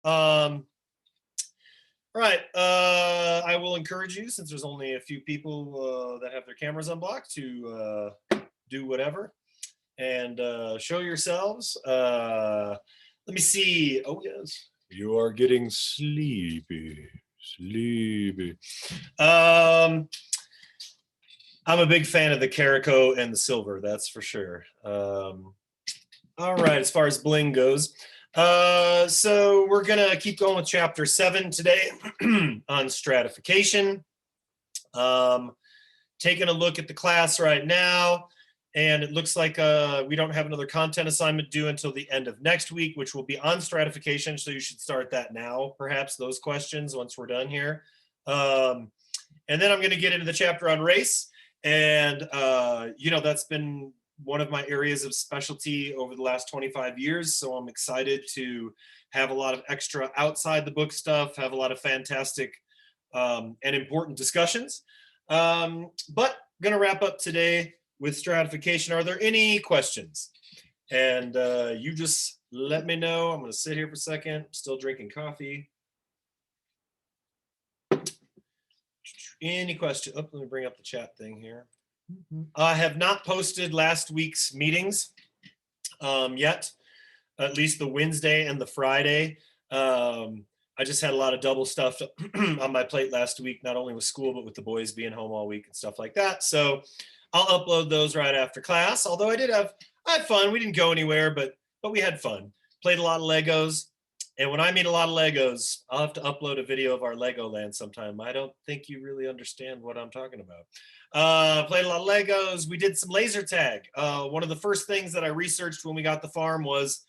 All right, I will encourage you, since there's only a few people that have their cameras unblocked, to do whatever and show yourselves. Let me see. Oh, yes. You are getting sleepy. Sleepy. I'm a big fan of the Caraco and the silver, that's for sure. All right, as far as bling goes. So we're gonna keep going with chapter 7 today on stratification. Taking a look at the class right now, and it looks like we don't have another content assignment due until the end of next week, which will be on stratification, so you should start that now, perhaps, those questions once we're done here. And then I'm gonna get into the chapter on race, and that's been one of my areas of specialty over the last 25 years. So I'm excited to have a lot of extra outside the book stuff, have a lot of fantastic and important discussions. But I'm gonna wrap up today with stratification. Are there any questions? And you just let me know. I'm gonna sit here for a second, still drinking coffee. Any question? Oh, let me bring up the chat thing here. I have not posted last week's meetings yet, at least the Wednesday and the Friday. I just had a lot of double stuff on my plate last week, not only with school, but with the boys being home all week and stuff like that. So I'll upload those right after class. Although I had fun. We didn't go anywhere, but we had fun. Played a lot of Legos. And when I mean a lot of Legos, I'll have to upload a video of our Legoland sometime. I don't think you really understand what I'm talking about. Played a lot of Legos. We did some laser tag. One of the first things that I researched when we got the farm was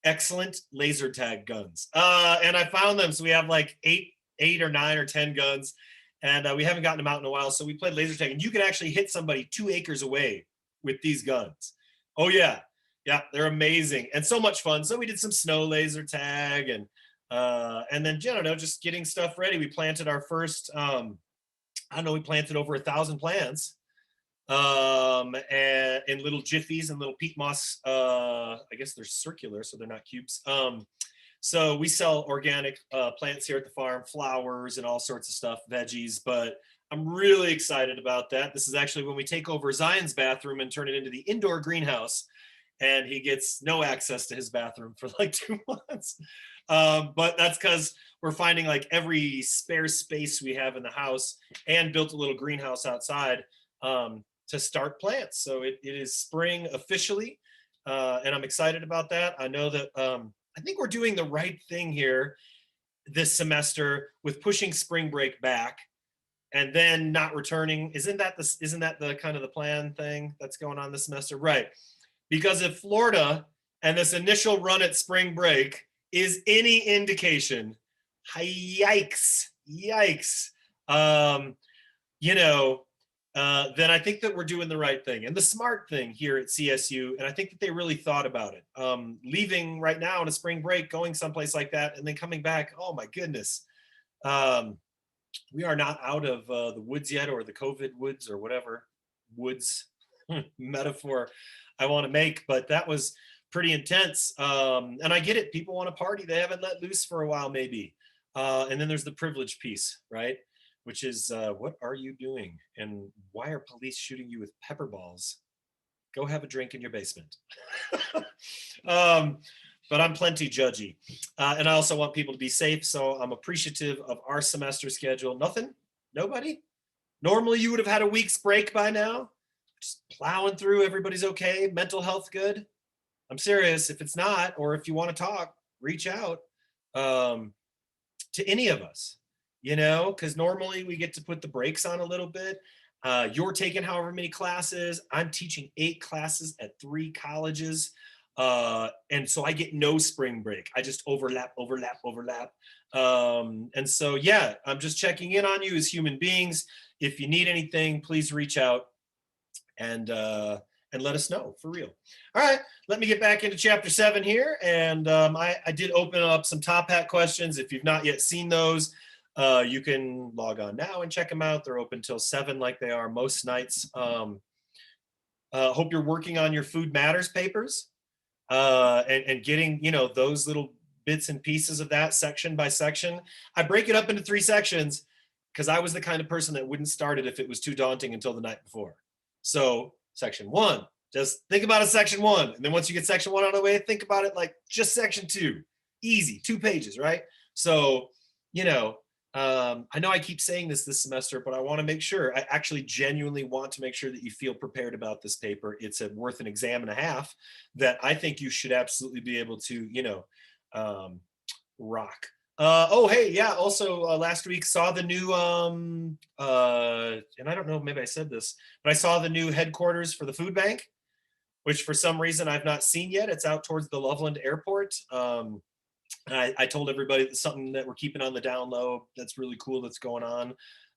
excellent laser tag guns. And I found them. So we have like eight or 9 or 10 guns, and we haven't gotten them out in a while. So we played laser tag, and you can actually hit somebody 2 acres away with these guns. Oh yeah. Yeah, they're amazing and so much fun. So we did some snow laser tag, and then, I don't know, just getting stuff ready. We planted our first, we planted over 1,000 plants and in little jiffies and little peat moss. I guess they're circular, so they're not cubes. So we sell organic plants here at the farm, flowers and all sorts of stuff, veggies, but I'm really excited about that. This is actually when we take over Zion's bathroom and turn it into the indoor greenhouse. And he gets no access to his bathroom for like 2 months. But that's because we're finding like every spare space we have in the house, and built a little greenhouse outside to start plants. So it is spring officially, and I'm excited about that. I know that I think we're doing the right thing here this semester with pushing spring break back and then not returning. Isn't that the kind of the plan thing that's going on this semester? Right. Because if Florida and this initial run at spring break is any indication, yikes, then I think that we're doing the right thing and the smart thing here at CSU. And I think that they really thought about it. Leaving right now on a spring break, going someplace like that, and then coming back, oh my goodness. We are not out of the woods yet, or the COVID woods, or whatever woods metaphor I want to make, but that was pretty intense. And I get it. People want to party. They haven't let loose for a while, maybe. And then there's the privilege piece, right? Which is, what are you doing? And why are police shooting you with pepper balls? Go have a drink in your basement. But I'm plenty judgy. And I also want people to be safe. So I'm appreciative of our semester schedule. Nothing? Nobody? Normally you would have had a week's break by now. Just plowing through, everybody's okay, mental health good. I'm serious. If it's not, or if you want to talk, reach out to any of us, because normally we get to put the brakes on a little bit. You're taking however many classes. I'm teaching 8 classes at 3 colleges. And so I get no spring break. I just overlap. And so, yeah, I'm just checking in on you as human beings. If you need anything, please reach out. And let us know, for real. All right, let me get back into chapter 7 here. And I did open up some Top Hat questions. If you've not yet seen those, you can log on now and check them out. They're open till 7 like they are most nights. Hope you're working on your Food Matters papers and getting, those little bits and pieces of that section by section. I break it up into 3 sections because I was the kind of person that wouldn't start it if it was too daunting until the night before. So section 1, just think about a section 1. And then once you get section 1 out of the way, think about it like just section 2. Easy, 2 pages, right? So, you know, I know I keep saying this semester, but I want to make sure, I actually genuinely want to make sure that you feel prepared about this paper. It's worth an exam and a half that I think you should absolutely be able to, you know, rock. Oh, hey, yeah, also last week saw the new, and I don't know, maybe I said this, but I saw the new headquarters for the food bank, which for some reason I've not seen yet. It's out towards the Loveland Airport. I told everybody that's something that we're keeping on the down low. That's really cool. That's going on.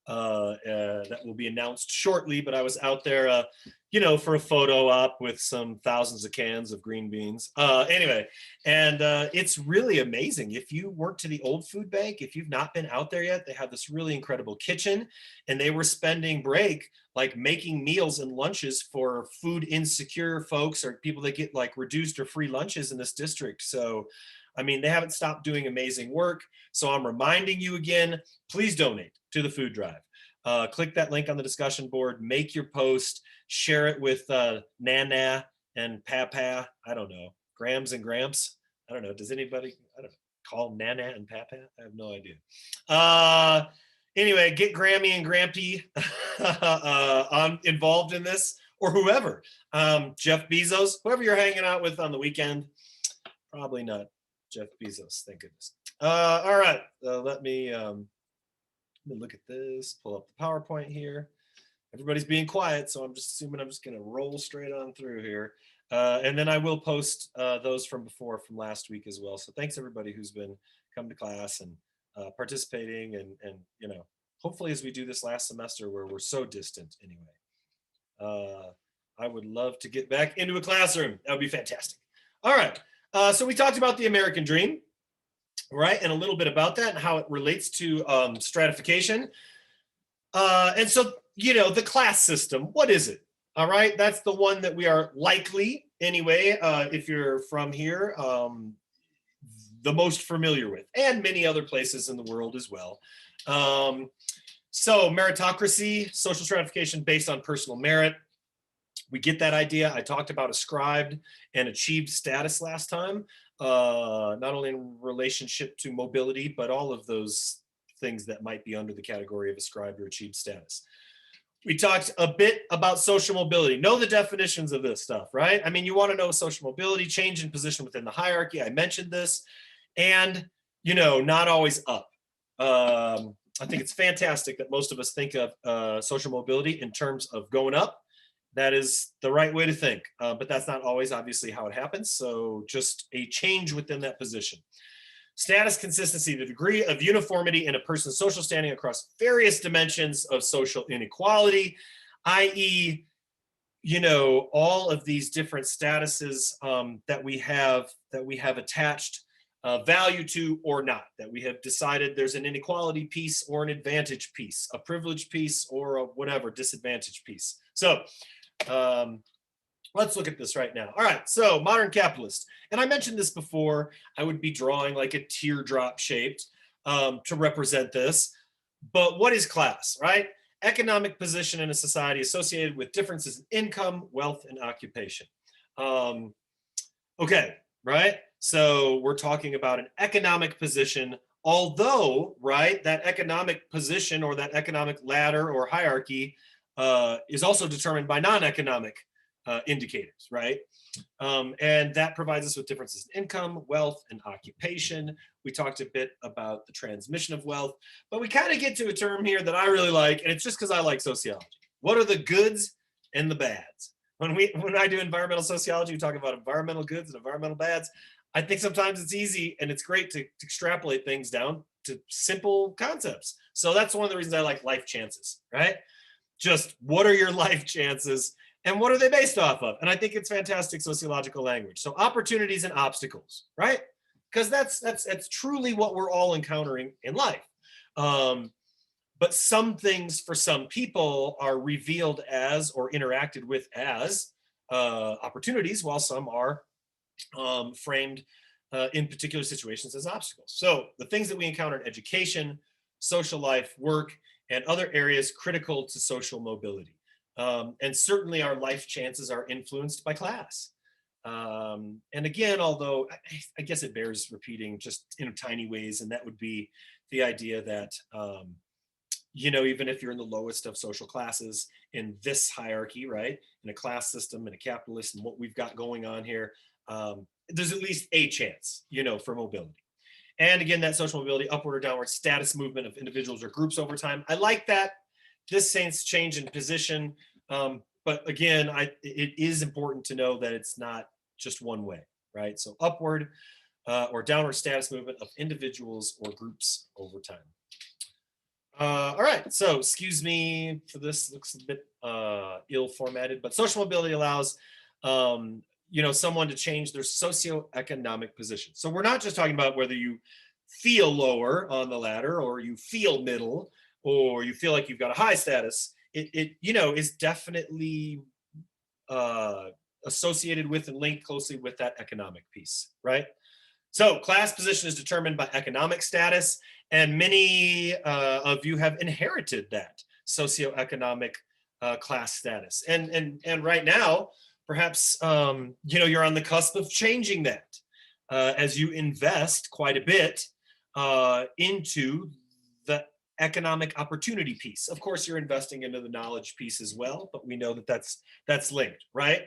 That will be announced shortly. But I was out there, you know, for a photo op with some thousands of cans of green beans. Anyway, and it's really amazing. If you work to the old food bank, if you've not been out there yet, they have this really incredible kitchen, and they were spending break like making meals and lunches for food insecure folks or people that get like reduced or free lunches in this district. So I mean, they haven't stopped doing amazing work. So I'm reminding you again, please donate to the food drive. Click that link on the discussion board, make your post, share it with Nana and Papa. I don't know, Grams and Gramps. I don't know. Does anybody, I don't know, call Nana and Papa? I have no idea. Anyway, get Grammy and Grampy involved in this, or whoever. Jeff Bezos, whoever you're hanging out with on the weekend, probably not Jeff Bezos, thank goodness. All right, let me look at this, pull up the PowerPoint here. Everybody's being quiet, so I'm just assuming I'm just gonna roll straight on through here. And then I will post those from before from last week as well. So thanks everybody who's been coming to class and participating and you know, hopefully as we do this last semester where we're so distant anyway. I would love to get back into a classroom. That would be fantastic. All right. So we talked about the American dream, right? And a little bit about that and how it relates to stratification. And so, you know, the class system, what is it? All right, that's the one that we are likely, anyway, if you're from here, the most familiar with, and many other places in the world as well. So meritocracy, social stratification based on personal merit. We get that idea. I talked about ascribed and achieved status last time, not only in relationship to mobility, but all of those things that might be under the category of ascribed or achieved status. We talked a bit about social mobility. Know the definitions of this stuff, right? I mean, you want to know social mobility, change in position within the hierarchy. I mentioned this, and, you know, not always up. I think it's fantastic that most of us think of social mobility in terms of going up. That is the right way to think, but that's not always obviously how it happens. So just a change within that position. Status consistency, the degree of uniformity in a person's social standing across various dimensions of social inequality, i.e., you know, all of these different statuses that we have attached value to or not, that we have decided there's an inequality piece or an advantage piece, a privilege piece or a whatever disadvantage piece. So let's look at this right now. All right, so modern capitalist. And I mentioned this before, I would be drawing like a teardrop shaped to represent this. But what is class, right? Economic position in a society associated with differences in income, wealth, and occupation. Okay, right? So we're talking about an economic position, although, right, that economic position or that economic ladder or hierarchy is also determined by non-economic indicators, right? And that provides us with differences in income, wealth, and occupation. We talked a bit about the transmission of wealth, but we kind of get to a term here that I really like, and it's just because I like sociology. What are the goods and the bads? When I do environmental sociology, we talk about environmental goods and environmental bads. I think sometimes it's easy and it's great to extrapolate things down to simple concepts. So that's one of the reasons I like life chances, right? Just what are your life chances and what are they based off of? And I think it's fantastic sociological language. So opportunities and obstacles, right? Because that's truly what we're all encountering in life. But some things for some people are revealed as or interacted with as opportunities, while some are framed in particular situations as obstacles. So the things that we encounter in education, social life, work, and other areas critical to social mobility. And certainly our life chances are influenced by class. And again, although I guess it bears repeating just in tiny ways, and that would be the idea that, you know, even if you're in the lowest of social classes in this hierarchy, right, in a class system, in a capitalist, and what we've got going on here, there's at least a chance, you know, for mobility. And again, that social mobility, upward or downward status movement of individuals or groups over time. I like that. This sense change in position. But again, it is important to know that it's not just one way, right? So upward or downward status movement of individuals or groups over time. All right, so excuse me for this, looks a bit ill formatted, but social mobility allows you know, someone to change their socioeconomic position. So we're not just talking about whether you feel lower on the ladder or you feel middle or you feel like you've got a high status. It you know, is definitely associated with and linked closely with that economic piece, right? So class position is determined by economic status, and many of you have inherited that socioeconomic class status. And right now, perhaps you know, you're on the cusp of changing that as you invest quite a bit into the economic opportunity piece. Of course, you're investing into the knowledge piece as well, but we know that that's linked, right?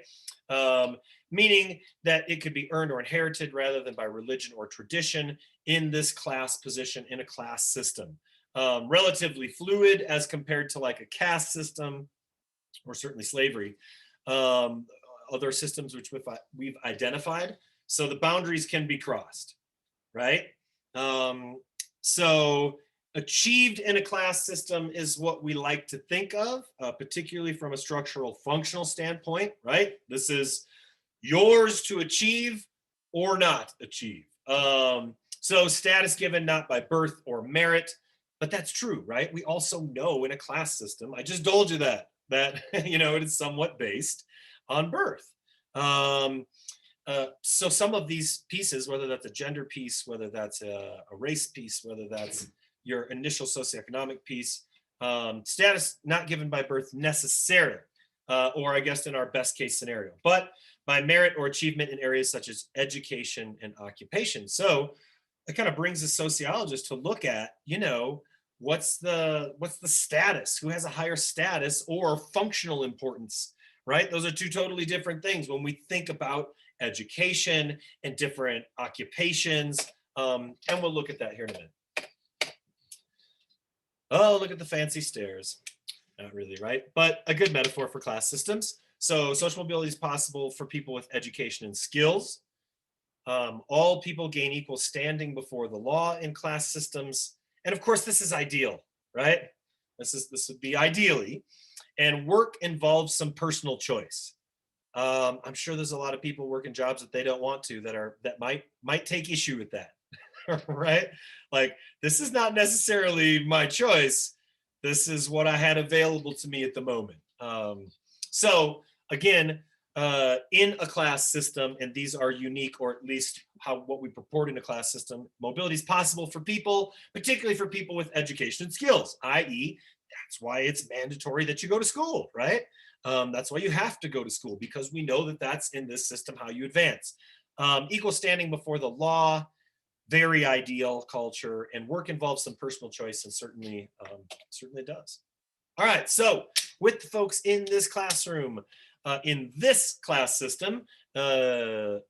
Meaning that it could be earned or inherited rather than by religion or tradition in this class position in a class system. Relatively fluid as compared to like a caste system or certainly slavery. Other systems which we've identified. So the boundaries can be crossed, right? So achieved in a class system is what we like to think of, particularly from a structural functional standpoint, right? This is yours to achieve or not achieve. So status given not by birth or merit, but that's true, right? We also know in a class system, I just told you that you know, it is somewhat based on birth. So some of these pieces, whether that's a gender piece, whether that's a race piece, whether that's your initial socioeconomic piece, status not given by birth necessarily, or I guess in our best case scenario, but by merit or achievement in areas such as education and occupation. So it kind of brings a sociologist to look at, you know, what's the status, who has a higher status or functional importance, right? Those are two totally different things when we think about education and different occupations. And we'll look at that here in a minute. Oh, look at the fancy stairs. Not really, right? But a good metaphor for class systems. So social mobility is possible for people with education and skills. All people gain equal standing before the law in class systems. And of course, this is ideal, right? This would be ideally. And work involves some personal choice. I'm sure there's a lot of people working jobs that they don't want to, that might take issue with that, right? Like, this is not necessarily my choice. This is what I had available to me at the moment. So again, in a class system, and these are unique, or at least what we purport in a class system, mobility is possible for people, particularly for people with education and skills, i.e., that's why it's mandatory that you go to school, right? That's why you have to go to school, because we know that that's in this system how you advance. Equal standing before the law, very ideal culture, and work involves some personal choice, and certainly does. All right, so with the folks in this classroom, in this class system, do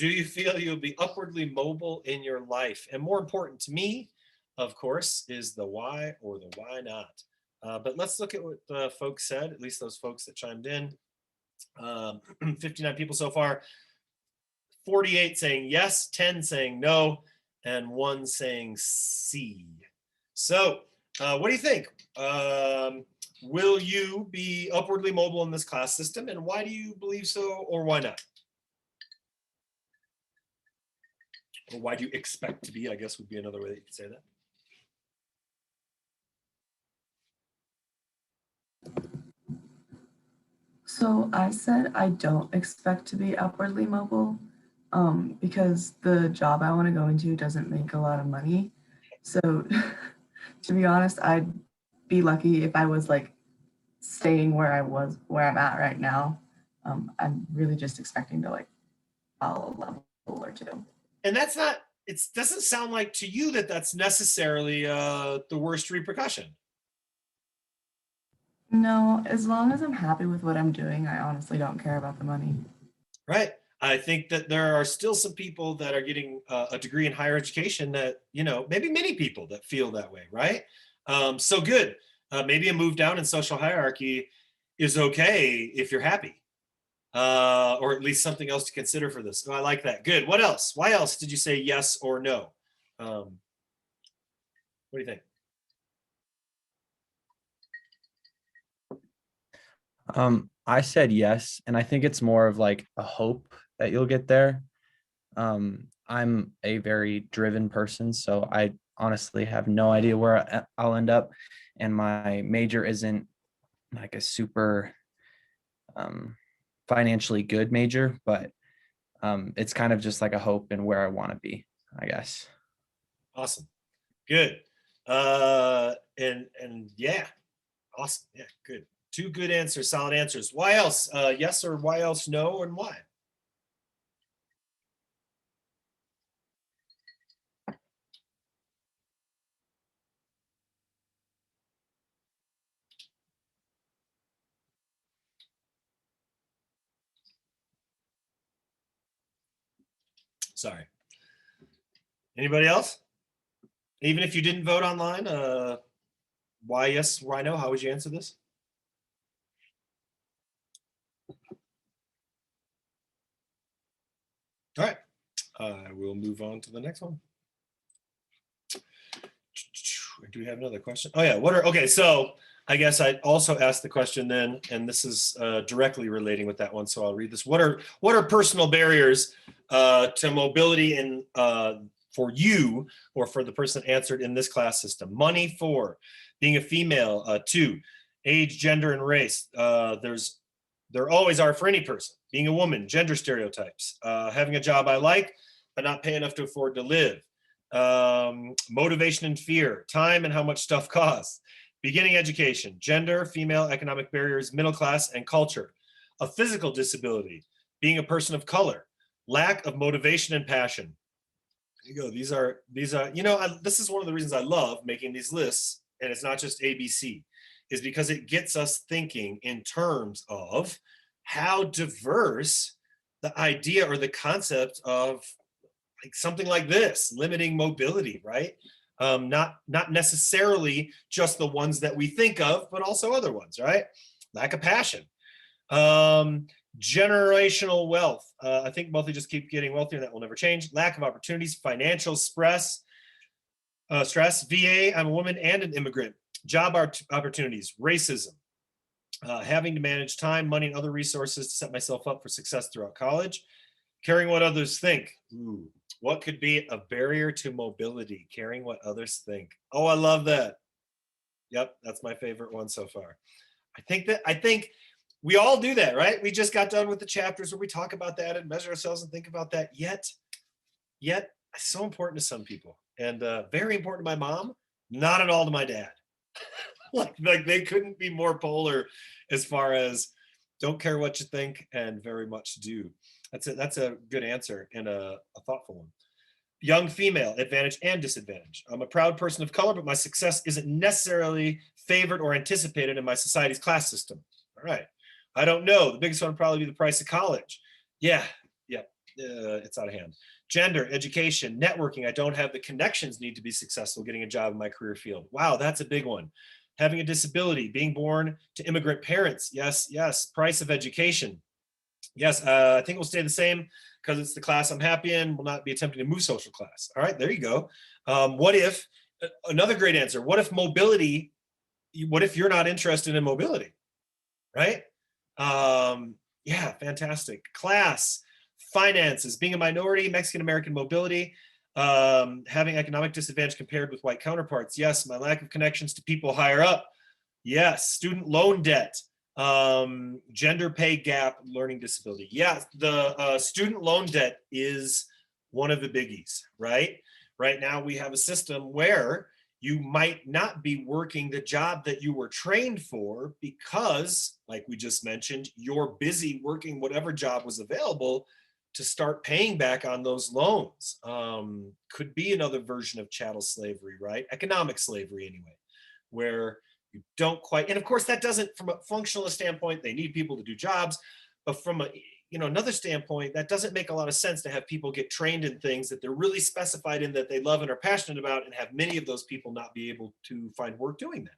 you feel you'll be upwardly mobile in your life? And more important to me, of course, is the why or the why not. But let's look at what the folks said, at least those folks that chimed in. 59 people so far. 48 saying yes, 10 saying no, and 1 saying C. So what do you think? Will you be upwardly mobile in this class system, and why do you believe so, or why not? Or why do you expect to be, I guess would be another way that you could say that. So I said I don't expect to be upwardly mobile. because the job I want to go into doesn't make a lot of money. So to be honest, I'd be lucky if I was like staying where I'm at right now. I'm really just expecting to like follow a level or two. And that's not, it doesn't sound like to you that that's necessarily the worst repercussion. No, as long as I'm happy with what I'm doing, I honestly don't care about the money. Right. I think that there are still some people that are getting a degree in higher education that, maybe many people that feel that way, right? So good. Maybe a move down in social hierarchy is okay if you're happy, or at least something else to consider for this. Oh, I like that. Good. What else? Why else did you say yes or no? What do you think? I said yes, and I think it's more of like a hope that you'll get there. I'm a very driven person, so I honestly have no idea where I'll end up, and my major isn't like a super financially good major, but it's kind of just like a hope and where I want to be, I guess. Awesome. Good. And yeah, awesome. Yeah, good. Two good answers, solid answers. Why else? Yes or why else no, and why? Sorry. Anybody else? Even if you didn't vote online, why yes, why no? How would you answer this? All right. We'll move on to the next one. Do we have another question? Oh yeah. Okay, so I guess I also asked the question then, and this is directly relating with that one, so I'll read this. What are personal barriers to mobility in for you or for the person answered in this class system? Money, 4. Being a female, 2. Age, gender, and race. There always are for any person. Being a woman, gender stereotypes. Having a job I like, but not pay enough to afford to live. Motivation and fear, time and how much stuff costs. Beginning education, gender, female, economic barriers, middle class, and culture. A physical disability, being a person of color, lack of motivation and passion. There you go. These are this is one of the reasons I love making these lists, and it's not just ABC, is because it gets us thinking in terms of how diverse the idea or the concept of like something like this, limiting mobility, right? Not necessarily just the ones that we think of, but also other ones, right? Lack of passion. Generational wealth. I think both just keep getting wealthier, and that will never change. Lack of opportunities, financial stress. VA, I'm a woman and an immigrant. Job opportunities, racism. Having to manage time, money, and other resources to set myself up for success throughout college. Caring what others think. Ooh. What could be a barrier to mobility? Caring what others think. Oh, I love that. Yep, that's my favorite one so far. I think we all do that, right? We just got done with the chapters where we talk about that and measure ourselves and think about that. Yet, it's so important to some people, and very important to my mom, not at all to my dad. like they couldn't be more polar as far as don't care what you think and very much do. That's a good answer and a thoughtful one. Young female, advantage and disadvantage. I'm a proud person of color, but my success isn't necessarily favored or anticipated in my society's class system. All right. I don't know. The biggest one would probably be the price of college. Yeah. It's out of hand. Gender, education, networking. I don't have the connections needed to be successful getting a job in my career field. Wow, that's a big one. Having a disability, being born to immigrant parents. Yes. Price of education. Yes, I think we'll stay the same because it's the class I'm happy in. Will not be attempting to move social class. All right, there you go. What if, another great answer, what if mobility, what if you're not interested in mobility, right? Yeah, fantastic. Class, finances, being a minority, Mexican-American mobility, having economic disadvantage compared with white counterparts. Yes, my lack of connections to people higher up. Yes, student loan debt. Gender pay gap, learning disability. Yeah, the student loan debt is one of the biggies, right? Right now we have a system where you might not be working the job that you were trained for because, like we just mentioned, you're busy working whatever job was available to start paying back on those loans. Could be another version of chattel slavery, right? Economic slavery anyway, where you don't quite, and of course that doesn't, from a functionalist standpoint, they need people to do jobs, but from a, another standpoint, that doesn't make a lot of sense to have people get trained in things that they're really specified in, that they love and are passionate about, and have many of those people not be able to find work doing that.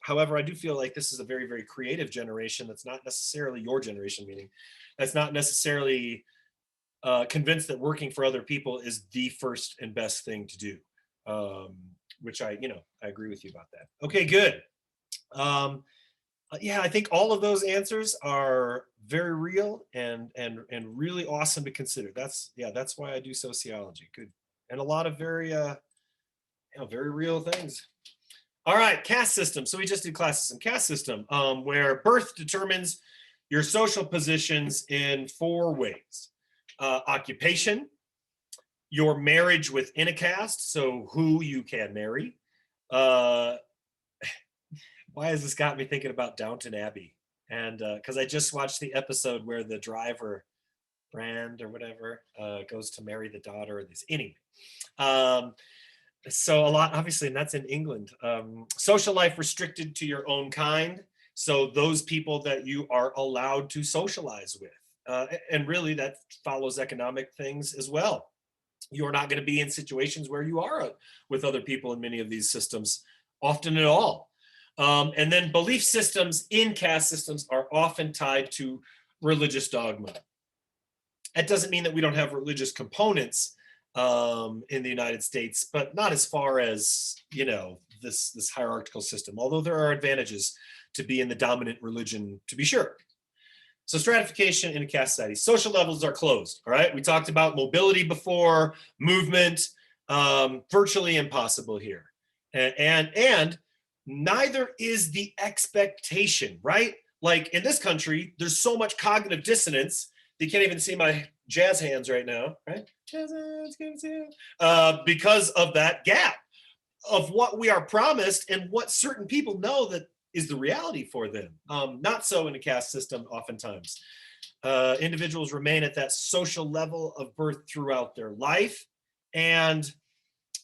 However, I do feel like this is a very, very creative generation that's not necessarily your generation, meaning that's not necessarily convinced that working for other people is the first and best thing to do. Which I agree with you about that. Okay, good. Yeah, I think all of those answers are very real and really awesome to consider. That's why I do sociology. Good, and a lot of very very real things. All right, caste system. So we just did class system, caste system, where birth determines your social positions in 4 ways: occupation, your marriage within a caste, so who you can marry. Why has this got me thinking about Downton Abbey? And because I just watched the episode where the driver, Brand or whatever, goes to marry the daughter of this. Anyway, so a lot, obviously, and that's in England. Social life restricted to your own kind. So those people that you are allowed to socialize with. And really that follows economic things as well. You're not going to be in situations where you are with other people in many of these systems, often at all. And then belief systems in caste systems are often tied to religious dogma. That doesn't mean that we don't have religious components in the United States, but not as far as, this hierarchical system, although there are advantages to be in the dominant religion, to be sure. So stratification in a caste society. Social levels are closed, all right? We talked about mobility before, movement, virtually impossible here. And neither is the expectation, right? Like in this country, there's so much cognitive dissonance that you can't even see my jazz hands right now, right? Because of that gap of what we are promised and what certain people know that is the reality for them. Not so in a caste system oftentimes. Individuals remain at that social level of birth throughout their life. And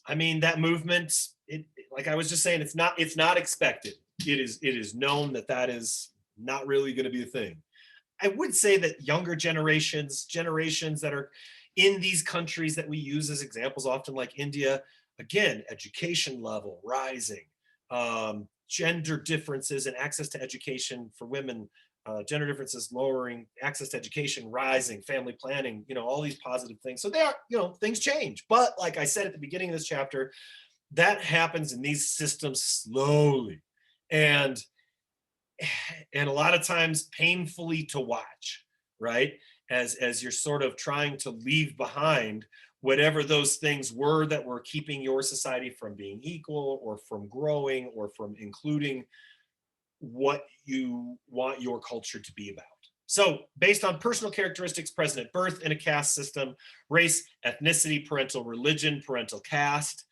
I mean, that movement, like I was just saying, it's not expected. It is known that is not really going to be a thing. I would say that younger generations that are in these countries that we use as examples, often like India, again, education level rising, gender differences and access to education for women, gender differences lowering, access to education rising, family planning, all these positive things. So they are, things change. But like I said at the beginning of this chapter, that happens in these systems slowly and a lot of times painfully to watch, right? As you're sort of trying to leave behind whatever those things were that were keeping your society from being equal or from growing or from including what you want your culture to be about. So based on personal characteristics present at birth in a caste system, race, ethnicity, parental religion, parental caste.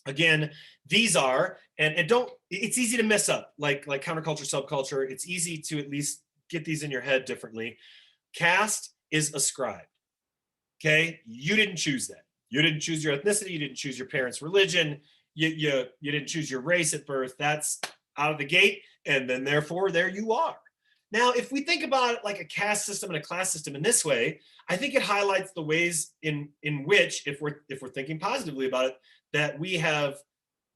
Again, these are, and don't, it's easy to mess up, like counterculture, subculture. It's easy to at least get these in your head differently. Caste is ascribed. Okay, you didn't choose that. You didn't choose your ethnicity. You didn't choose your parents' religion. You didn't choose your race at birth. That's out of the gate, and then therefore there you are. Now, if we think about it like a caste system and a class system in this way, I think it highlights the ways in which, if we're thinking positively about it, that we have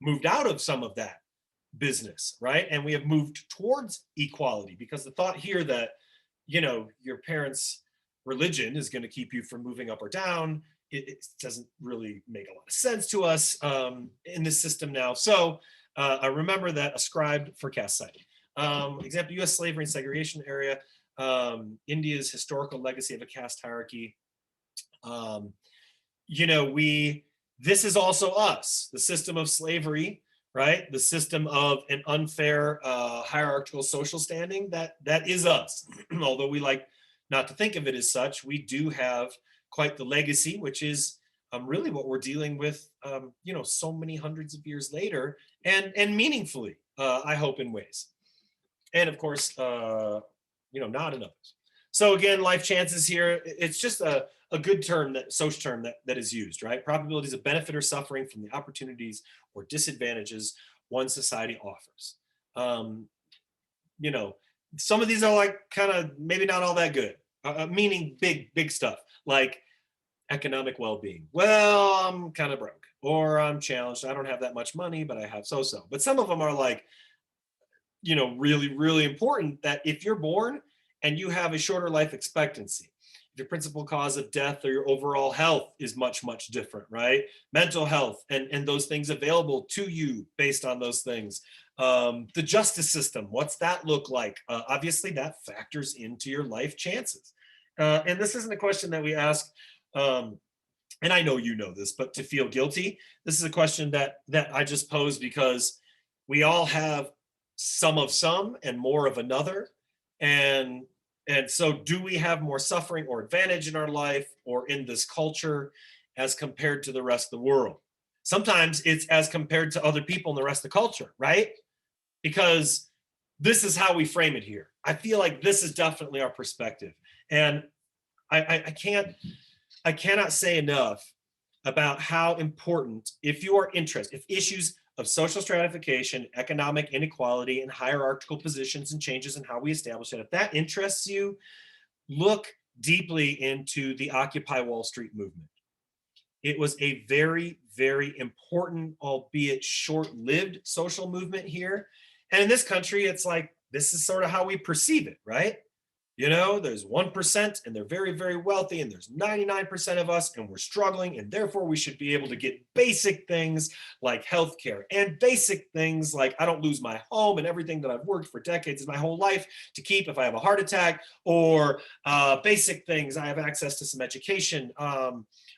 moved out of some of that business, right? And we have moved towards equality, because the thought here that, your parents' religion is going to keep you from moving up or down, it doesn't really make a lot of sense to us in this system now. So I remember that ascribed for caste society. Example, U.S. slavery and segregation area, India's historical legacy of a caste hierarchy. This is also us. The system of slavery right? The system of an unfair hierarchical social standing, that is us. Although we like not to think of it as such, we do have quite the legacy, which is really what we're dealing with, so many hundreds of years later, and meaningfully, I hope, in ways. And of course, not in others. So again, life chances here, it's just a good term, that social term that is used, right? Probabilities of benefit or suffering from the opportunities or disadvantages one society offers. Some of these are like kind of maybe not all that good, meaning big stuff like economic well-being. Well, I'm kind of broke, or I'm challenged. I don't have that much money, but I have so-so. But some of them are like, really, really important, that if you're born and you have a shorter life expectancy, if your principal cause of death or your overall health is much, much different, right? Mental health and those things available to you based on those things. The justice system, what's that look like? Obviously, that factors into your life chances. And this isn't a question that we ask, and I know you know this, but to feel guilty. This is a question that I just posed because we all have some of some and more of another. And so do we have more suffering or advantage in our life or in this culture as compared to the rest of the world? Sometimes it's as compared to other people in the rest of the culture, right? Because this is how we frame it here. I feel like this is definitely our perspective. And I cannot say enough about how important, if you are interested, if issues of social stratification, economic inequality, and hierarchical positions and changes in how we establish it, if that interests you, look deeply into the Occupy Wall Street movement. It was a very, very important, albeit short-lived social movement here. And in this country, it's like, this is sort of how we perceive it, right? There's 1% and they're very, very wealthy, and there's 99% of us and we're struggling, and therefore we should be able to get basic things like healthcare and basic things like I don't lose my home and everything that I've worked for decades in my whole life to keep if I have a heart attack, or basic things, I have access to some education,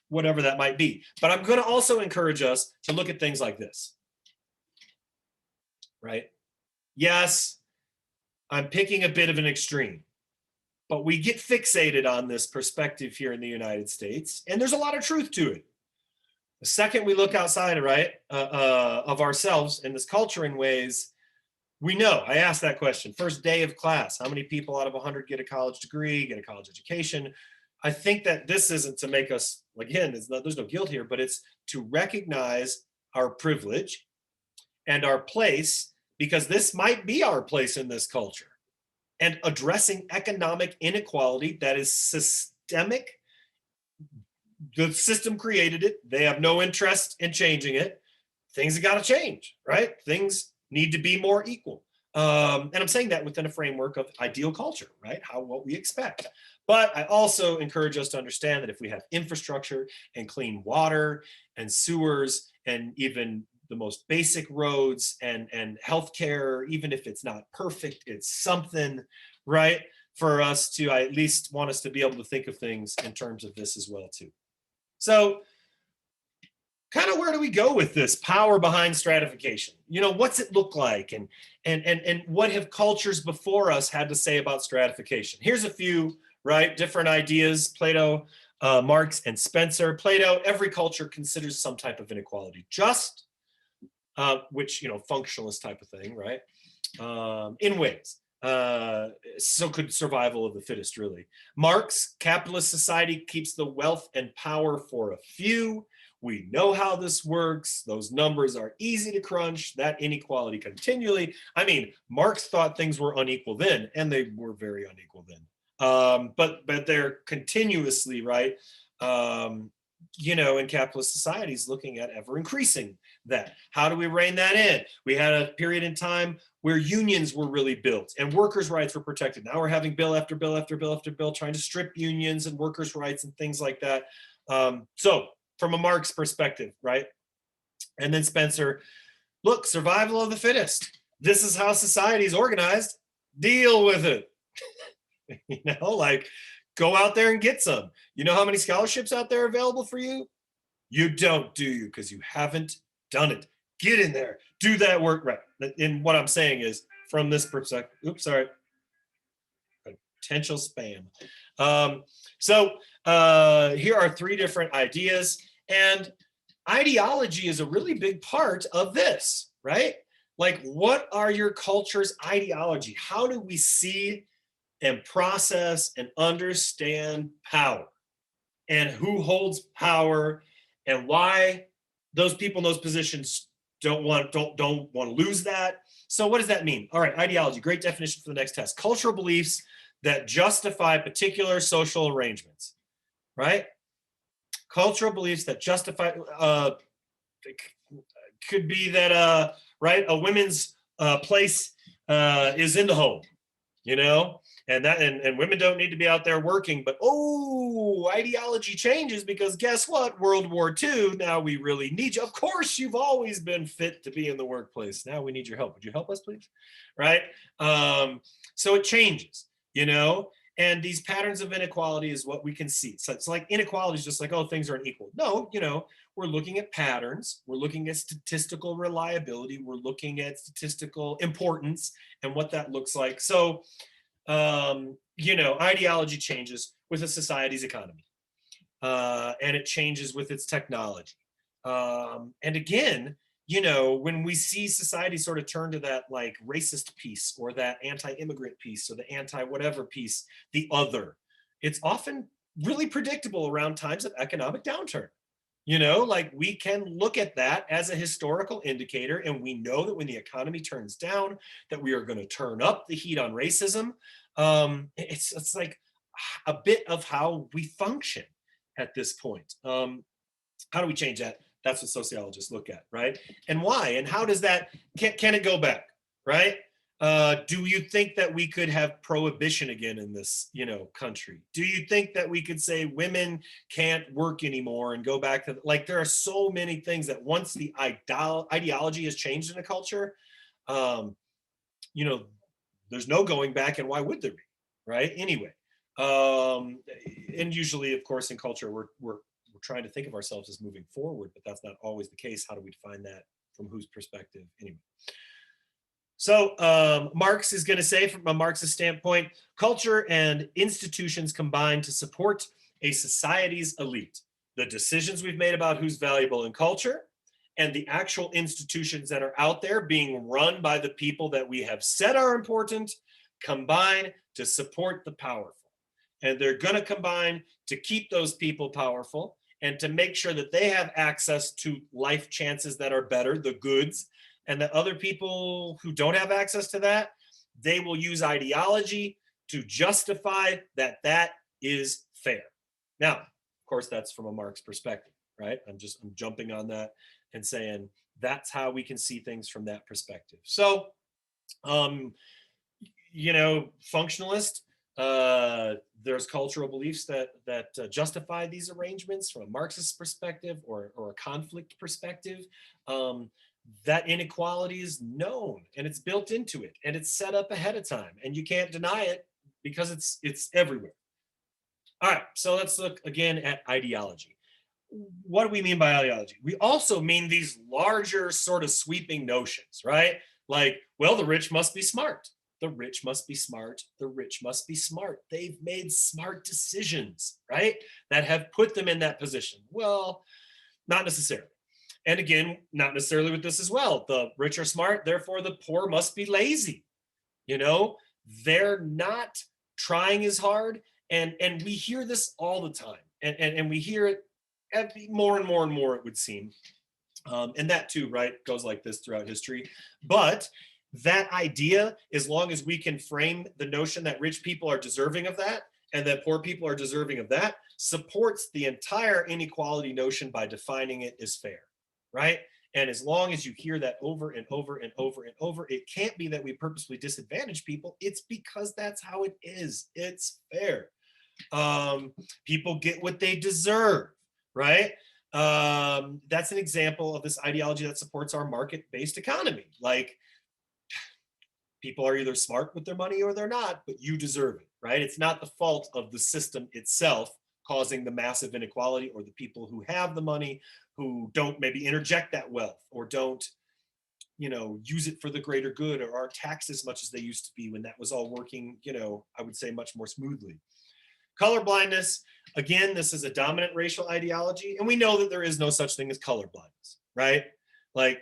whatever that might be. But I'm going to also encourage us to look at things like this, right? Yes, I'm picking a bit of an extreme, but we get fixated on this perspective here in the United States, and there's a lot of truth to it. The second we look outside, right, of ourselves in this culture in ways, we know. I asked that question, first day of class, how many people out of 100 get a college degree, get a college education? I think that this isn't to make us, again, there's no guilt here, but it's to recognize our privilege and our place, because this might be our place in this culture. And addressing economic inequality that is systemic. The system created it. They have no interest in changing it. Things have got to change, right? Things need to be more equal. And I'm saying that within a framework of ideal culture, right? What we expect. But I also encourage us to understand that if we have infrastructure and clean water and sewers and even the most basic roads and healthcare, even if it's not perfect, it's something, right? For us to, I at least want us to be able to think of things in terms of this as well too. So kind of where do we go with this power behind stratification? What's it look like? And what have cultures before us had to say about stratification? Here's a few, right? Different ideas, Plato, Marx, and Spencer. Plato, every culture considers some type of inequality just, which, functionalist type of thing, right? In ways. So could survival of the fittest, really. Marx, capitalist society keeps the wealth and power for a few. We know how this works. Those numbers are easy to crunch, that inequality continually. I mean, Marx thought things were unequal then, and they were very unequal then. But they're continuously, right? In capitalist societies, looking at ever increasing that. How do we rein that in? We had a period in time where unions were really built and workers' rights were protected. Now we're having bill after bill after bill after bill trying to strip unions and workers' rights and things like that. So from a Marx perspective, right? And then Spencer, look, survival of the fittest. This is how society is organized. Deal with it. Go out there and get some. You know how many scholarships out there are available for you? You don't, do you? Because you haven't done it. get in there, do that work right. And what I'm saying is from this perspective, oops, sorry, potential spam. So here are 3 different ideas, and ideology is a really big part of this, right? Like, what are your culture's ideology? How do we see and process and understand power, and who holds power, and why those people in those positions don't want to lose that? So what does that mean? All right, ideology, great definition for the next test. Cultural beliefs that justify particular social arrangements, right? Cultural beliefs that justify, could be that, right, a women's place is in the home, you know, and women don't need to be out there working, but ideology changes because guess what? World War II, now we really need you. Of course, you've always been fit to be in the workplace. Now we need your help. Would you help us, please? Right? So it changes, you know, and these patterns of inequality is what we can see. So it's like inequality is just like, oh, things are unequal. No, you know, we're looking at patterns, we're looking at statistical reliability, we're looking at statistical importance and what that looks like. So, you know, ideology changes with a society's economy, and it changes with its technology. And again, you know, when we see society sort of turn to that like racist piece or that anti-immigrant piece or the anti-whatever piece, the other, it's often really predictable around times of economic downturn. You know, like we can look at that as a historical indicator, and we know that when the economy turns down, that we are going to turn up the heat on racism. It's like a bit of how we function at this point. How do we change that? That's what sociologists look at, right? And why? And how does that, can it go back, right? Do you think that we could have prohibition again in this, you know, country? Do you think that we could say women can't work anymore and go back to, like, there are so many things that once the ideology has changed in a culture, you know, there's no going back, and why would there be, right? Anyway, and usually, of course, in culture, we're trying to think of ourselves as moving forward, but that's not always the case. How do we define that? From whose perspective? Anyway. So Marx is going to say, from a Marxist standpoint, culture and institutions combine to support a society's elite. The decisions we've made about who's valuable in culture and the actual institutions that are out there being run by the people that we have said are important combine to support the powerful. And they're going to combine to keep those people powerful and to make sure that they have access to life chances that are better, the goods, and that other people who don't have access to that, they will use ideology to justify that that is fair. Now, of course, that's from a Marx perspective, right? I'm jumping on that and saying that's how we can see things from that perspective. So, you know, functionalist, there's cultural beliefs that justify these arrangements from a Marxist perspective or a conflict perspective. That inequality is known and it's built into it and it's set up ahead of time, and you can't deny it because it's everywhere. All right, so let's look again at ideology. What do we mean by ideology? We also mean these larger sort of sweeping notions, right? Like, well, the rich must be smart. The rich must be smart. The rich must be smart. They've made smart decisions, right? That have put them in that position. Well, not necessarily. And again, not necessarily with this as well. The rich are smart, therefore the poor must be lazy. You know, they're not trying as hard. And we hear this all the time. And we hear it more and more and more, it would seem. And that too, right, goes like this throughout history. But that idea, as long as we can frame the notion that rich people are deserving of that and that poor people are deserving of that, supports the entire inequality notion by defining it as fair, right? And as long as you hear that over and over and over and over, it can't be that we purposely disadvantage people. It's because that's how it is. It's fair. People get what they deserve, right? That's an example of this ideology that supports our market-based economy. Like, people are either smart with their money or they're not, but you deserve it, right? It's not the fault of the system itself causing the massive inequality, or the people who have the money who don't maybe interject that wealth or don't use it for the greater good or aren't taxed as much as they used to be when that was all working, I would say much more smoothly. Colorblindness, again, this is a dominant racial ideology, and we know that there is no such thing as colorblindness, right? Like,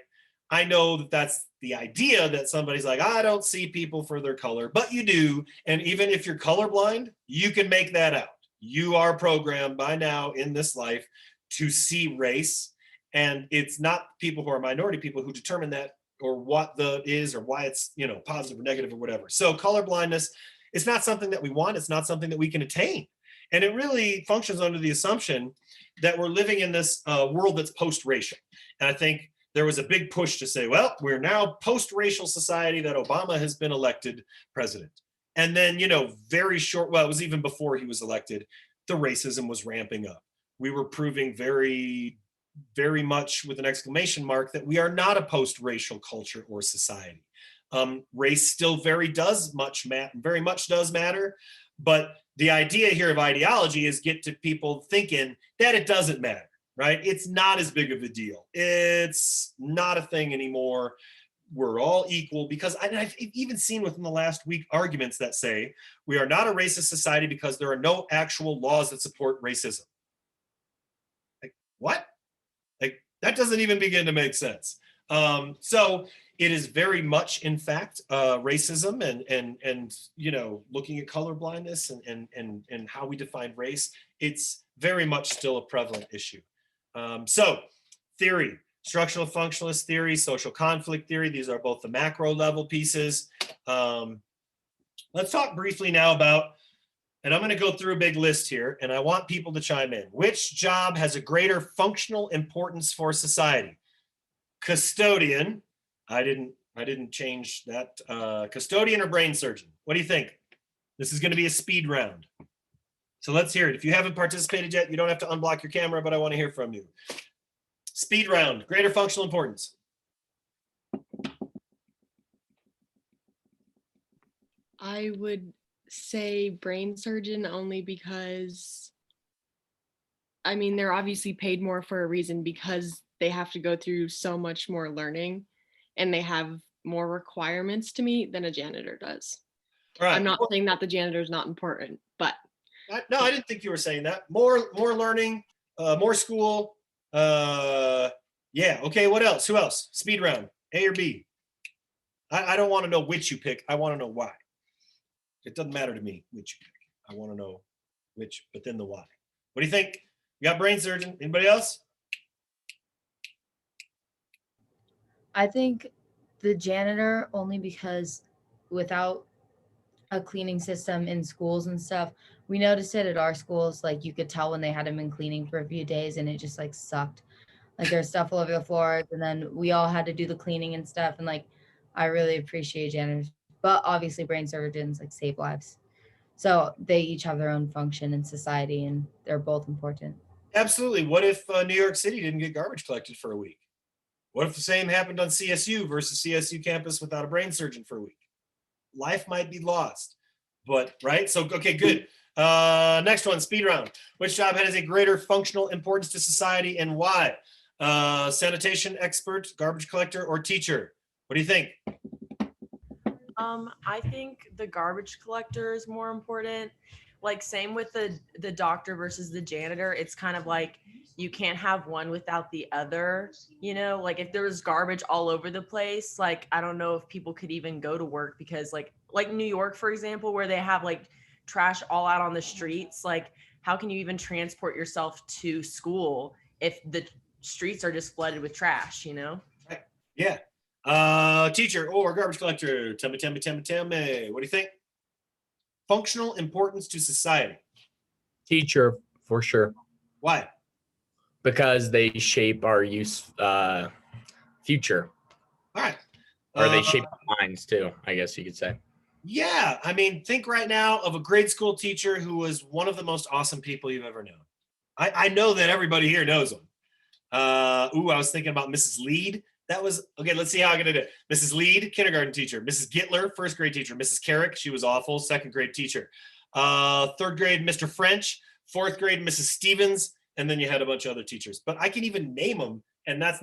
I know that that's the idea that somebody's like, I don't see people for their color, but you do. And even if you're colorblind, you can make that out. You are programmed by now in this life to see race. And it's not people who are minority people who determine that or what the is or why it's, positive or negative or whatever. So colorblindness is not something that we want. It's not something that we can attain. And it really functions under the assumption that we're living in this world that's post-racial. And I think there was a big push to say, well, we're now post-racial society that Obama has been elected president. And then, very short, well, it was even before he was elected, the racism was ramping up. We were proving very, very much with an exclamation mark that we are not a post-racial culture or society. Race still very much does matter, but the idea here of ideology is get to people thinking that it doesn't matter. Right? It's not as big of a deal. It's not a thing anymore. We're all equal because I've even seen within the last week arguments that say we are not a racist society because there are no actual laws that support racism. Like, what? Like, that doesn't even begin to make sense. So it is very much, in fact, racism and looking at colorblindness and how we define race. It's very much still a prevalent issue. So theory, structural functionalist theory, social conflict theory, these are both the macro level pieces. Let's talk briefly now about, and I'm going to go through a big list here, and I want people to chime in. Which job has a greater functional importance for society? Custodian, I didn't change that. Custodian or brain surgeon? What do you think? This is going to be a speed round. So let's hear it. If you haven't participated yet, you don't have to unblock your camera, but I want to hear from you. Speed round, greater functional importance. I would say brain surgeon only because, they're obviously paid more for a reason because they have to go through so much more learning and they have more requirements to meet than a janitor does. All right. I'm not saying that the janitor is not important, but no, I didn't think you were saying that. More learning, more school. Yeah. Okay. What else? Who else? Speed round. A or B? I don't want to know which you pick. I want to know why. It doesn't matter to me which you pick. I want to know which, but then the why. What do you think? You got brain surgeon. Anybody else? I think the janitor only because without a cleaning system in schools and stuff, we noticed it at our schools. Like you could tell when they hadn't been cleaning for a few days and it just like sucked. Like there's stuff all over the floors and then we all had to do the cleaning and stuff. And like, I really appreciate janitors, but obviously brain surgeons like save lives. So they each have their own function in society and they're both important. Absolutely. What if New York City didn't get garbage collected for a week? What if the same happened on CSU versus CSU campus without a brain surgeon for a week? Life might be lost, but right? So, okay, good. Next one, speed round. Which job has a greater functional importance to society and why? Sanitation expert, garbage collector, or teacher? What do you think? I think the garbage collector is more important. Like same with the doctor versus the janitor. It's kind of like you can't have one without the other, like if there was garbage all over the place, like I don't know if people could even go to work because like New York, for example, where they have like trash all out on the streets, like how can you even transport yourself to school if the streets are just flooded with trash, Right. Yeah. Teacher or garbage collector, tell me. What do you think? Functional importance to society. Teacher, for sure, Why? because they shape our future, All right. or they shape our minds too, I guess you could say. Yeah. I mean, think right now of a grade school teacher who was one of the most awesome people you've ever known. I know that everybody here knows them. I was thinking about Mrs. Lead. That was, okay, let's see how I'm going to do it. Mrs. Lead, kindergarten teacher. Mrs. Gittler, first grade teacher. Mrs. Carrick, she was awful, second grade teacher. Third grade, Mr. French. Fourth grade, Mrs. Stevens. And then you had a bunch of other teachers. But I can even name them And that's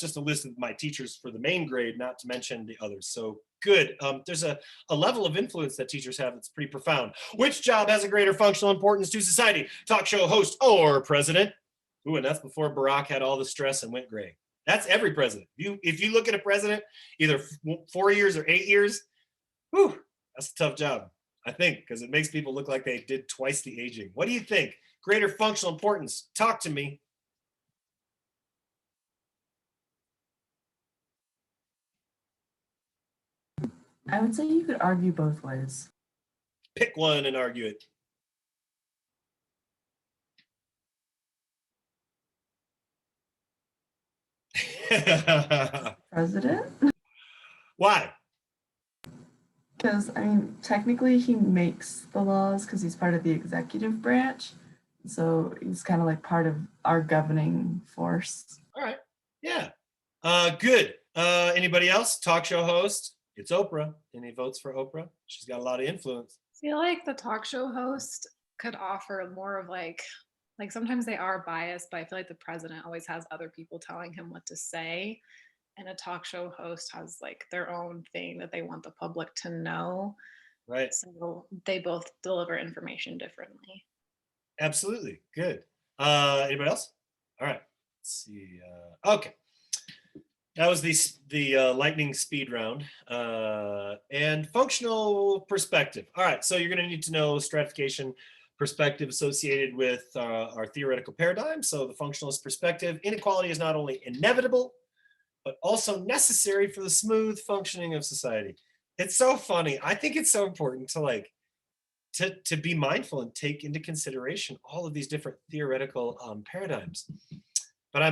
just a list of my teachers for the main grade, not to mention the others. So good. There's a level of influence that teachers have that's pretty profound. Which job has a greater functional importance to society? Talk show host or president? Ooh, and that's before Barack had all the stress and went gray. That's every president. If you look at a president, either 4 years or 8 years, whew, that's a tough job, I think, because it makes people look like they did twice the aging. What do you think? Greater functional importance. Talk to me. I would say you could argue both ways. Pick one and argue it. President? Why? Because, I mean, technically he makes the laws because he's part of the executive branch. So he's kind of like part of our governing force. All right. Yeah. Good. Anybody else? Talk show host. It's Oprah. Any votes for Oprah? She's got a lot of influence. I feel like the talk show host could offer more of like sometimes they are biased, but I feel like the president always has other people telling him what to say. And a talk show host has like their own thing that they want the public to know. Right. So they both deliver information differently. Absolutely. Good. Anybody else? All right. Let's see. Okay. That was the lightning speed round. And functional perspective. All right. So you're going to need to know stratification perspective associated with our theoretical paradigm. So the functionalist perspective, inequality is not only inevitable, but also necessary for the smooth functioning of society. It's so funny. I think it's so important to be mindful and take into consideration all of these different theoretical paradigms. But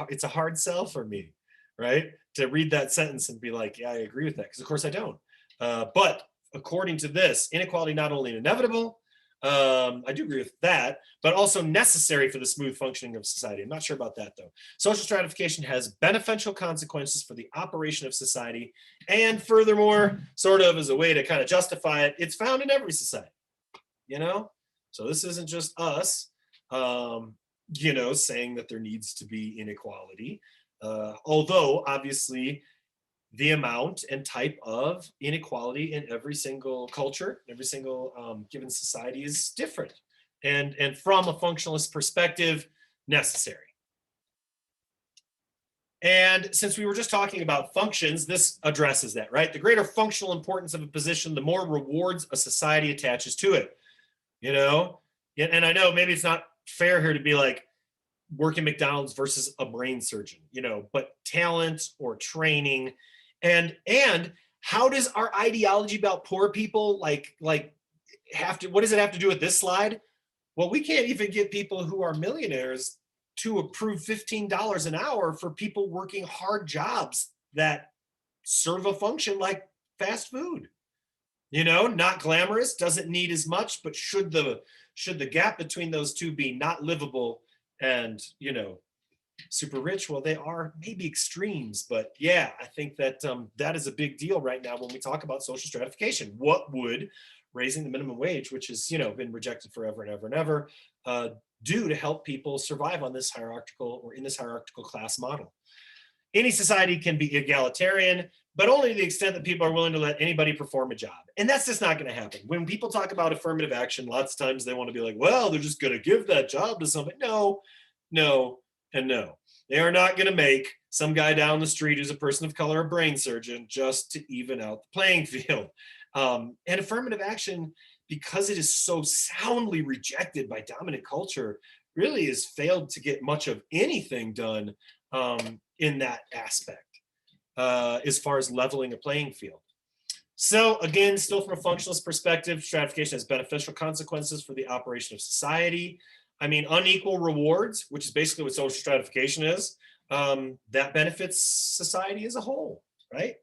it's a hard sell for me, right? To read that sentence and be like, yeah, I agree with that. Because of course I don't. But according to this, inequality not only inevitable, I do agree with that, but also necessary for the smooth functioning of society. I'm not sure about that though. Social stratification has beneficial consequences for the operation of society. And furthermore, sort of as a way to kind of justify it, it's found in every society, you know? So this isn't just us, you know, saying that there needs to be inequality. Although obviously the amount and type of inequality in every single culture, every single given society is different. And from a functionalist perspective, necessary. And since we were just talking about functions, this addresses that, right? The greater functional importance of a position, the more rewards a society attaches to it, you know? And I know maybe it's not fair here to be like working McDonald's versus a brain surgeon, you know, but talent or training. And how does our ideology about poor people what does it have to do with this slide? Well, we can't even get people who are millionaires to approve $15 an hour for people working hard jobs that serve a function like fast food. You know, not glamorous, doesn't need as much, but should the gap between those two be not livable and, you know, super rich? Well, they are maybe extremes, but yeah, I think that that is a big deal right now when we talk about social stratification. What would raising the minimum wage, which has, you know, been rejected forever and ever and ever, do to help people survive on this hierarchical or in this hierarchical class model? Any society can be egalitarian, but only to the extent that people are willing to let anybody perform a job. And that's just not going to happen. When people talk about affirmative action, lots of times they want to be like, well, they're just going to give that job to somebody. No, and no. They are not going to make some guy down the street who's a person of color a brain surgeon just to even out the playing field. And affirmative action, because it is so soundly rejected by dominant culture, really has failed to get much of anything done in that aspect as far as leveling a playing field. So again, still from a functionalist perspective, stratification has beneficial consequences for the operation of society. I mean, unequal rewards, which is basically what social stratification is, that benefits society as a whole, right?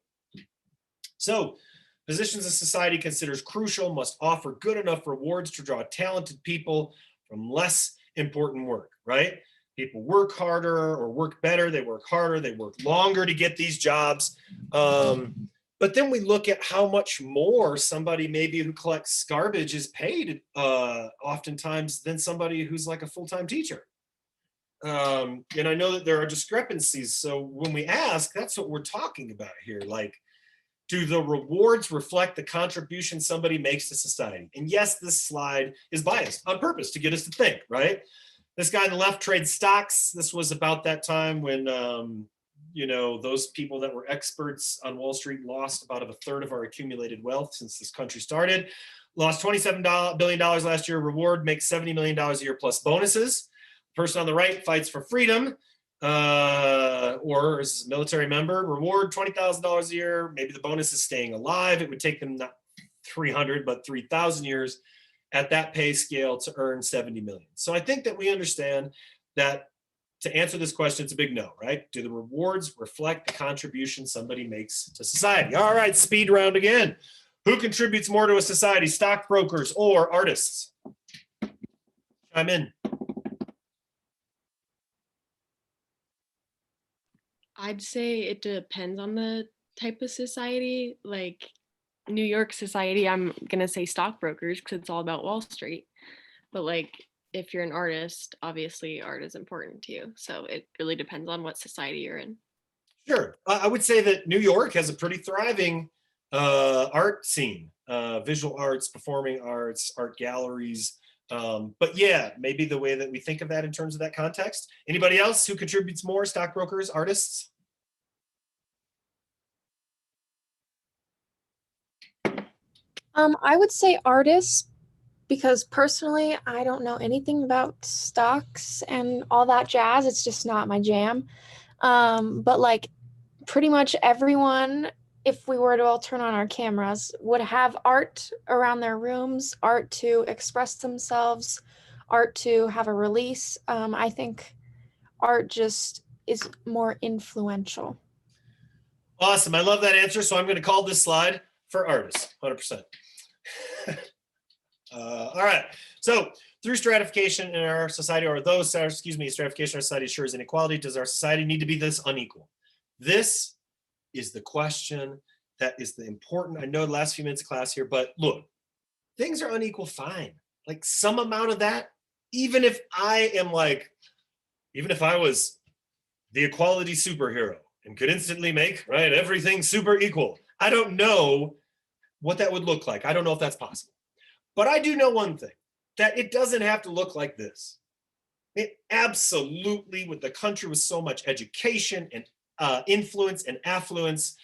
So positions a society considers crucial must offer good enough rewards to draw talented people from less important work, right? People work harder or work better, they work harder, they work longer to get these jobs. But then we look at how much more somebody maybe who collects garbage is paid oftentimes than somebody who's like a full-time teacher. And I know that there are discrepancies. So when we ask, that's what we're talking about here. Like, do the rewards reflect the contribution somebody makes to society? And yes, this slide is biased on purpose to get us to think, right? This guy on the left trades stocks. This was about that time when, those people that were experts on Wall Street lost about a third of our accumulated wealth since this country started. Lost $27 billion last year. Reward makes $70 million a year plus bonuses. Person on the right fights for freedom, or is a military member. Reward $20,000 a year. Maybe the bonus is staying alive. It would take them not 300, but 3,000 years at that pay scale to earn 70 million. So I think that we understand that to answer this question, it's a big no, right? Do the rewards reflect the contribution somebody makes to society? All right, speed round again. Who contributes more to a society, stockbrokers or artists? Chime in. I'd say it depends on the type of society. Like New York society, I'm gonna say stockbrokers because it's all about Wall Street. But like if you're an artist, obviously art is important to you. So it really depends on what society you're in. Sure. I would say that New York has a pretty thriving art scene, visual arts, performing arts, art galleries. But yeah, maybe the way that we think of that in terms of that context. Anybody else who contributes more, stockbrokers, artists? I would say artists, because personally, I don't know anything about stocks and all that jazz. It's just not my jam. But like pretty much everyone, if we were to all turn on our cameras, would have art around their rooms, art to express themselves, art to have a release. I think art just is more influential. Awesome. I love that answer. So I'm going to call this slide for artists, 100%. All right. So through stratification in our society, or those, stratification in our society assures inequality. Does our society need to be this unequal? This is the question that is the important. I know the last few minutes of class here, but look, things are unequal, fine. Like some amount of that, even if I was the equality superhero and could instantly make, right, everything super equal. I don't know what that would look like. I don't know if that's possible. But I do know one thing, that it doesn't have to look like this. It absolutely, with the country with so much education and influence and affluence,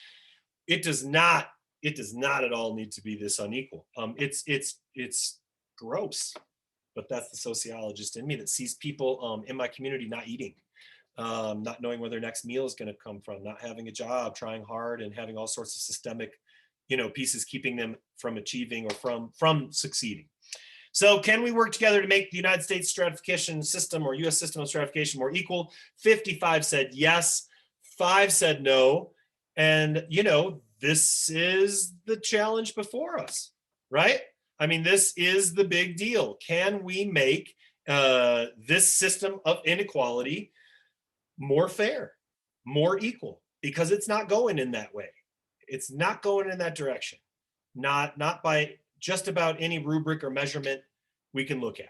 it does not at all need to be this unequal. It's gross, but that's the sociologist in me that sees people in my community not eating, not knowing where their next meal is going to come from, not having a job, trying hard, and having all sorts of systemic, pieces keeping them from achieving or from succeeding. So can we work together to make the United States stratification system or US system of stratification more equal? 55 said yes, 5 said no. And, this is the challenge before us, right? I mean, this is the big deal. Can we make this system of inequality more fair, more equal? Because it's not going in that way. It's not going in that direction. Not by just about any rubric or measurement we can look at,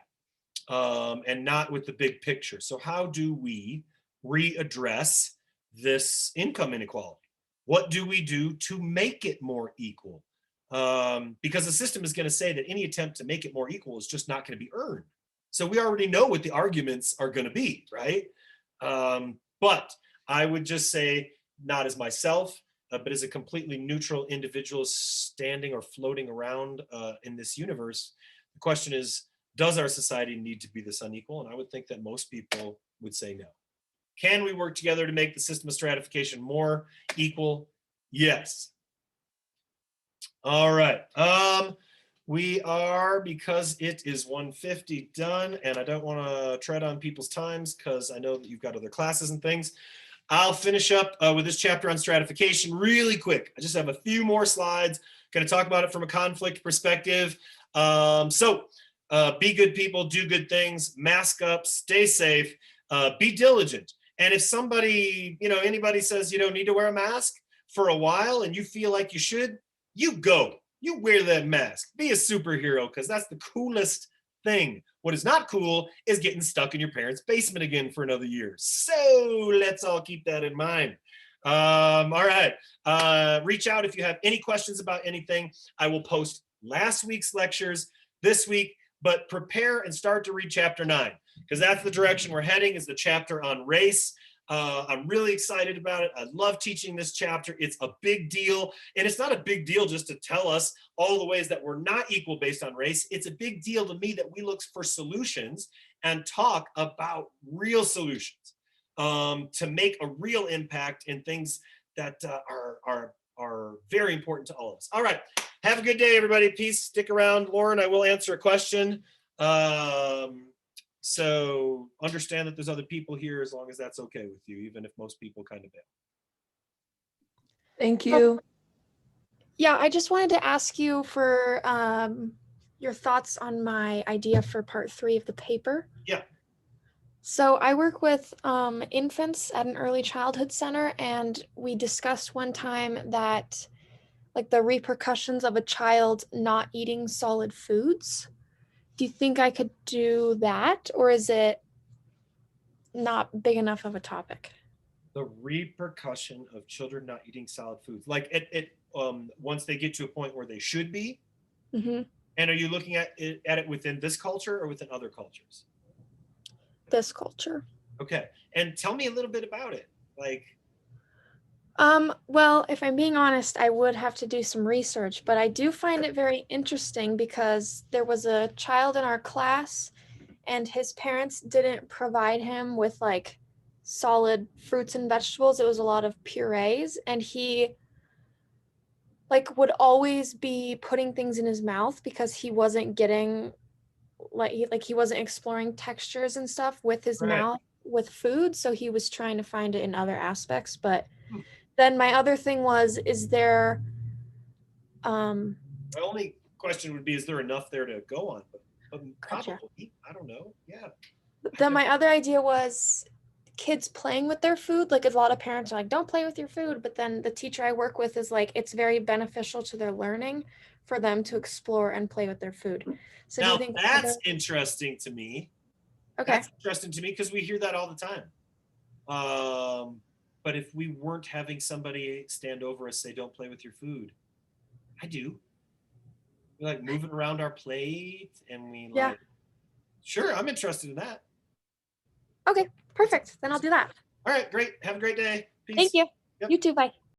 and not with the big picture. So how do we readdress this income inequality? What do we do to make it more equal? Because the system is going to say that any attempt to make it more equal is just not going to be earned. So we already know what the arguments are going to be, right? But I would just say, not as myself, but as a completely neutral individual standing or floating around in this universe, the question is, does our society need to be this unequal? And I would think that most people would say no. Can we work together to make the system of stratification more equal? Yes. All right. We are, because it is 1:50 done, and I don't want to tread on people's times because I know that you've got other classes and things. I'll finish up with this chapter on stratification really quick. I just have a few more slides. Going to talk about it from a conflict perspective. Be good people, do good things, mask up, stay safe, be diligent. And if somebody, anybody says you don't need to wear a mask for a while and you feel like you should, you go. You wear that mask. Be a superhero because that's the coolest thing. What is not cool is getting stuck in your parents' basement again for another year. So let's all keep that in mind. All right. Reach out if you have any questions about anything. I will post last week's lectures this week, but prepare and start to read chapter 9, because that's the direction we're heading, is the chapter on race. I'm really excited about it. I love teaching this chapter. It's a big deal. And it's not a big deal just to tell us all the ways that we're not equal based on race. It's a big deal to me that we look for solutions and talk about real solutions to make a real impact in things that are very important to all of us. All right. Have a good day, everybody. Peace. Stick around. Lauren, I will answer a question. So understand that there's other people here as long as that's okay with you, even if most people kind of bail. Thank you. Yeah, I just wanted to ask you for your thoughts on my idea for part 3 of the paper. Yeah. So I work with infants at an early childhood center, and we discussed one time that like the repercussions of a child not eating solid foods. Do you think I could do that, or is it not big enough of a topic? The repercussion of children not eating solid foods, like once they get to a point where they should be. Mm-hmm. And are you looking at it within this culture or within other cultures? This culture. Okay. And tell me a little bit about it. Like, well, if I'm being honest, I would have to do some research, but I do find it very interesting because there was a child in our class and his parents didn't provide him with like solid fruits and vegetables. It was a lot of purees, and he like would always be putting things in his mouth because he wasn't getting he wasn't exploring textures and stuff with his Right. mouth with food, so he was trying to find it in other aspects. But then my other thing was, is there my only question would be, is there enough there to go on? But Gotcha. probably, I don't know. Yeah. then my other idea was kids playing with their food. Like a lot of parents are like, don't play with your food, but then the teacher I work with is like, it's very beneficial to their learning for them to explore and play with their food. So Now do you think that's interesting to me. Okay. That's interesting to me because we hear that all the time. But if we weren't having somebody stand over us say, don't play with your food, I do. We're like moving around our plate and we Yeah. like, sure, I'm interested in that. Okay, perfect. Then I'll do that. All right, great. Have a great day. Peace. Thank you. Yep. You too. Bye.